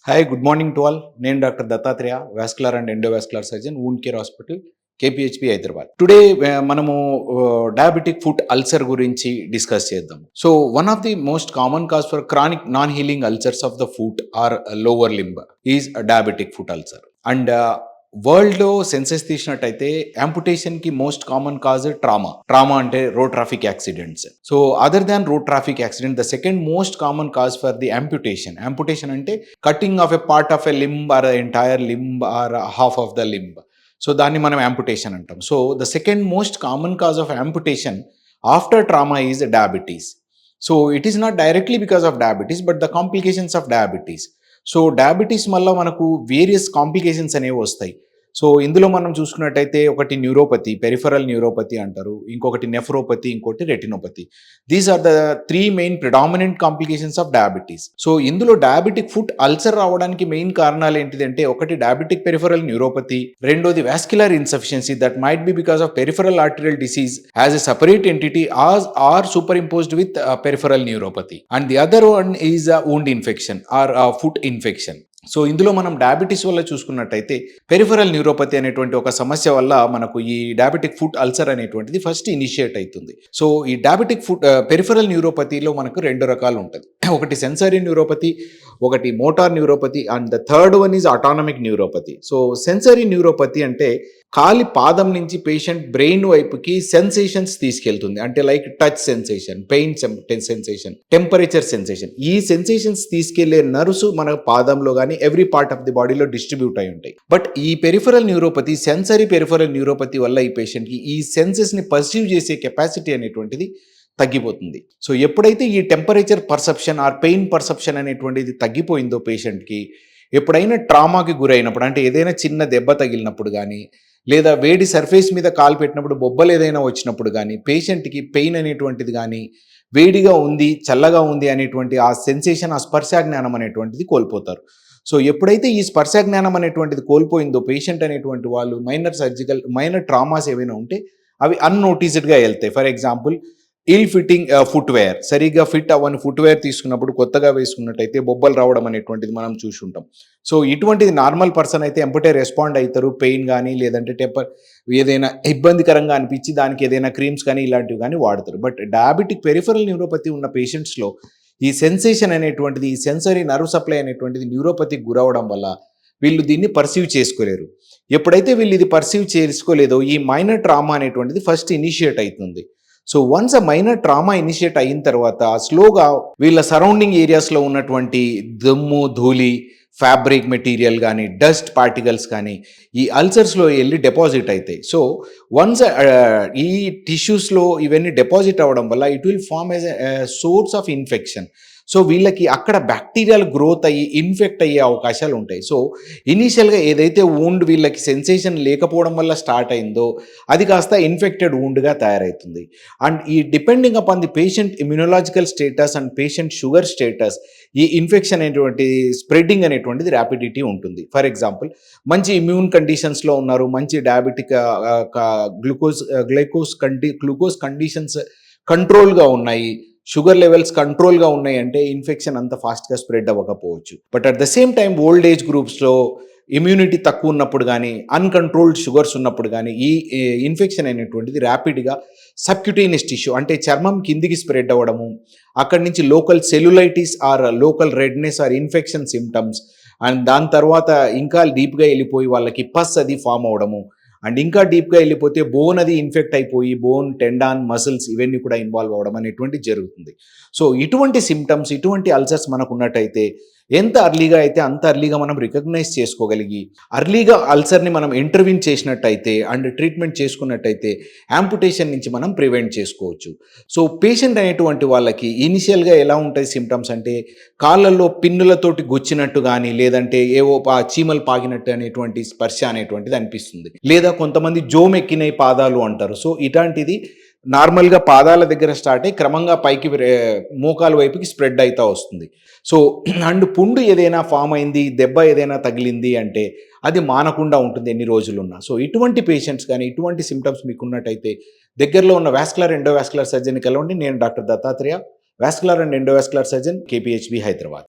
Hi good morning to all. నేను doctor Dattatreya, vascular and endovascular surgeon, wound care hospital, KPHB Hyderabad. Today మనము diabetic foot ulcer గురించి discuss చేద్దాం. So one of the most common cause for chronic non healing ulcers of the foot or lower limb is diabetic foot ulcer. And వరల్డ్లో census తీసినట్టయితే యాంపుటేషన్కి most common cause trauma అంటే road traffic accidents. So other than road traffic accident, the second most common cause for the amputation అంటే cutting off a part of a limb or entire limb or half of the limb. So దాన్ని మనం amputation అంటాం. So the second most common cause of amputation after trauma is diabetes. So it is not directly because of diabetes but the complications of diabetes. So diabetes వల్ల మనకు various complications అనేవి వస్తాయి. So ఇందులో మనం చూసుకున్నట్టయితే ఒకటి neuropathy, peripheral neuropathy అంటారు, ఇంకొకటి నెఫ్రోపతి, ఇంకోటి retinopathy. These are the three main predominant complications of diabetes. So ఇందులో డయాబెటిక్ ఫుట్ అల్సర్ రావడానికి మెయిన్ కారణాలు ఏంటిదంటే ఒకటి డయాబెటిక్ పెరిఫరల్ న్యూరోపతి, రెండోది vascular insufficiency that might be because of peripheral arterial disease as a separate entity or superimposed with peripheral neuropathy, and the other one is wound infection or foot infection. So ఇందులో మనం diabetes వల్ల చూసుకున్నట్టయితే peripheral neuropathy అనేటువంటి ఒక సమస్య వల్ల మనకు ఈ డయాబెటిక్ ఫుట్ అల్సర్ అనేటువంటిది ఫస్ట్ ఇనిషియేట్ అవుతుంది. సో ఈ డయాబెటిక్ ఫుట్ పెరిఫరల్ న్యూరోపతిలో మనకు రెండు రకాలు ఉంటుంది. ఒకటి సెన్సరీ న్యూరోపతి, ఒకటి motor neuropathy, and the third one is autonomic neuropathy. So sensory neuropathy అంటే కాలి పాదం నుంచి పేషెంట్ బ్రెయిన్ వైపుకి సెన్సేషన్స్ తీసుకెళ్తుంది. అంటే like touch sensation, pain sensation, temperature sensation. ఈ సెన్సేషన్స్ తీసుకెళ్లే నర్వ్స్ మన పాదంలో కానీ ఎవ్రీ పార్ట్ ఆఫ్ ది బాడీలో డిస్ట్రిబ్యూట్ అయి ఉంటాయి. బట్ ఈ peripheral neuropathy, sensory peripheral neuropathy వల్ల ఈ పేషెంట్కి ఈ సెన్సెస్ ని పర్సీవ్ చేసే కెపాసిటీ అనేటువంటిది తగ్గిపోతుంది. సో ఎప్పుడైతే ఈ temperature perception are pain perception అనేటువంటిది తగ్గిపోయిందో పేషెంట్కి, ఎప్పుడైనా ట్రామాకి గురైనప్పుడు, అంటే ఏదైనా చిన్న దెబ్బ తగిలినప్పుడు కానీ, లేదా వేడి సర్ఫేస్ మీద కాలు పెట్టినప్పుడు బొబ్బలు ఏదైనా వచ్చినప్పుడు కానీ, పేషెంట్కి పెయిన్ అనేటువంటిది కానీ, వేడిగా ఉంది చల్లగా ఉంది అనేటువంటి ఆ సెన్సేషన్, ఆ స్పర్శ జ్ఞానం అనేటువంటిది కోల్పోతారు. సో ఎప్పుడైతే ఈ స్పర్శ జ్ఞానం అనేటువంటిది కోల్పోయిందో పేషెంట్ అనేటువంటి వాళ్ళు మైనర్ ట్రామాస్ ఏవైనా ఉంటే అవి అన్నోటీస్డ్గా వెళ్తాయి. For example ill fitting footwear, సరిగ్గా ఫిట్ అవ్వని ఫుట్వేర్ తీసుకున్నప్పుడు కొత్తగా వేసుకున్నట్టయితే బొబ్బలు రావడం అనేటువంటిది మనం చూసి ఉంటాం. సో ఇటువంటిది నార్మల్ పర్సన్ అయితే ఎంబటే రెస్పాండ్ అవుతారు, పెయిన్ కానీ లేదంటే ఏదైనా ఇబ్బందికరంగా అనిపించి దానికి ఏదైనా క్రీమ్స్ కానీ ఇలాంటివి కానీ వాడతారు. బట్ డయాబెటిక్ పెరిఫరల్ న్యూరోపతి ఉన్న పేషెంట్స్లో ఈ సెన్సేషన్ అనేటువంటిది, ఈ సెన్సరీ నర్వ్ సప్లై అనేటువంటిది న్యూరోపతికి గురవడం వల్ల వీళ్ళు దీన్ని పర్సీవ్ చేసుకోలేరు. ఎప్పుడైతే వీళ్ళు ఇది పర్సీవ్ చేసుకోలేదో ఈ మైనర్ ట్రామా అనేటువంటిది ఫస్ట్ ఇనిషియేట్ అవుతుంది. సో వన్స్ ఆ మైనర్ ట్రామా ఇనిషియేట్ అయిన తర్వాత స్లోగా వీళ్ళ సరౌండింగ్ ఏరియాస్లో ఉన్నటువంటి దుమ్ము, ధూళి, ఫ్యాబ్రిక్ మెటీరియల్ కానీ, డస్ట్ పార్టికల్స్ కానీ ఈ అల్సర్స్లో వెళ్ళి డిపాజిట్ అవుతాయి. సో వన్స్ ఈ టిష్యూస్లో ఇవన్నీ డిపాజిట్ అవ్వడం వల్ల it will form as a source of infection. So వీళ్ళకి అక్కడ బ్యాక్టీరియల్ గ్రోత్ అయ్యి ఇన్ఫెక్ట్ అయ్యే అవకాశాలు ఉంటాయి. సో ఇనీషియల్గా ఏదైతే వూండ్ వీళ్ళకి సెన్సేషన్ లేకపోవడం వల్ల స్టార్ట్ అయిందో అది కాస్త ఇన్ఫెక్టెడ్ వూండ్గా తయారవుతుంది. అండ్ ఈ depending upon the patient immunological status and patient sugar status ఈ ఇన్ఫెక్షన్ అనేటువంటి స్ప్రెడ్డింగ్ అనేటువంటిది ర్యాపిడిటీ ఉంటుంది. ఫర్ ఎగ్జాంపుల్ మంచి ఇమ్యూన్ కండిషన్స్లో ఉన్నారు, మంచి డయాబెటిక్ గ్లూకోజ్ కండిషన్స్ కంట్రోల్గా ఉన్నాయి, షుగర్ లెవెల్స్ కంట్రోల్గా ఉన్నాయి అంటే ఇన్ఫెక్షన్ అంత ఫాస్ట్గా స్ప్రెడ్ అవ్వకపోవచ్చు. But at the same time old age గ్రూప్స్లో ఇమ్యూనిటీ తక్కువ ఉన్నప్పుడు కానీ, అన్కంట్రోల్డ్ షుగర్స్ ఉన్నప్పుడు కానీ ఈ ఇన్ఫెక్షన్ అనేటువంటిది ర్యాపిడ్గా సబ్క్యూటేనియస్ టిష్యూ అంటే చర్మం కిందికి స్ప్రెడ్ అవ్వడము, అక్కడి నుంచి local cellulitis or local redness or infection symptoms, and దాని తర్వాత ఇంకా డీప్గా వెళ్ళిపోయి వాళ్ళకి పస్ అది ఫామ్ అవ్వడము, అండ్ ఇంకా డీప్గా వెళ్ళిపోతే బోన్ అది ఇన్ఫెక్ట్ అయిపోయి బోన్, టెండాన్, మసిల్స్ ఇవన్నీ కూడా ఇన్వాల్వ్ అవ్వడం అనేటువంటి జరుగుతుంది. సో ఇటువంటి సిమ్టమ్స్, ఇటువంటి అల్సర్స్ మనకు ఉన్నట్టయితే ఎంత అర్లీగా అయితే అంత అర్లీగా మనం రికగ్నైజ్ చేసుకోగలిగి అర్లీగా అల్సర్ని మనం ఇంటర్వ్యూన్ చేసినట్టయితే అండ్ ట్రీట్మెంట్ చేసుకున్నట్టయితే యాంపుటేషన్ నుంచి మనం ప్రివెంట్ చేసుకోవచ్చు. సో పేషెంట్ అనేటువంటి వాళ్ళకి ఇనిషియల్గా ఎలా ఉంటాయి సిమ్టమ్స్ అంటే కాళ్ళల్లో పిన్నులతోటి గుచ్చినట్టు కానీ, లేదంటే ఏవో చీమలు పాగినట్టు అనేటువంటి స్పర్శ అనేటువంటిది అనిపిస్తుంది, లేదా కొంతమంది జోమ్ ఎక్కిన పాదాలు అంటారు. సో ఇలాంటిది నార్మల్గా పాదాల దగ్గర స్టార్ట్ అయ్యి క్రమంగా పైకి మోకాల వైపుకి స్ప్రెడ్ అవుతూ వస్తుంది. సో అండ్ పుండు ఏదైనా ఫామ్ అయింది, దెబ్బ ఏదైనా తగిలింది అంటే అది మానకుండా ఉంటుంది ఎన్ని రోజులున్నా. సో ఇటువంటి పేషెంట్స్ కానీ ఇటువంటి సిమ్టమ్స్ మీకు ఉన్నట్టయితే దగ్గరలో ఉన్న వాస్కులర్ ఎండోవాస్కులర్ సర్జన్ కలవండి. నేను doctor Dattatreya, vascular and endovascular surgeon, KPHB Hyderabad.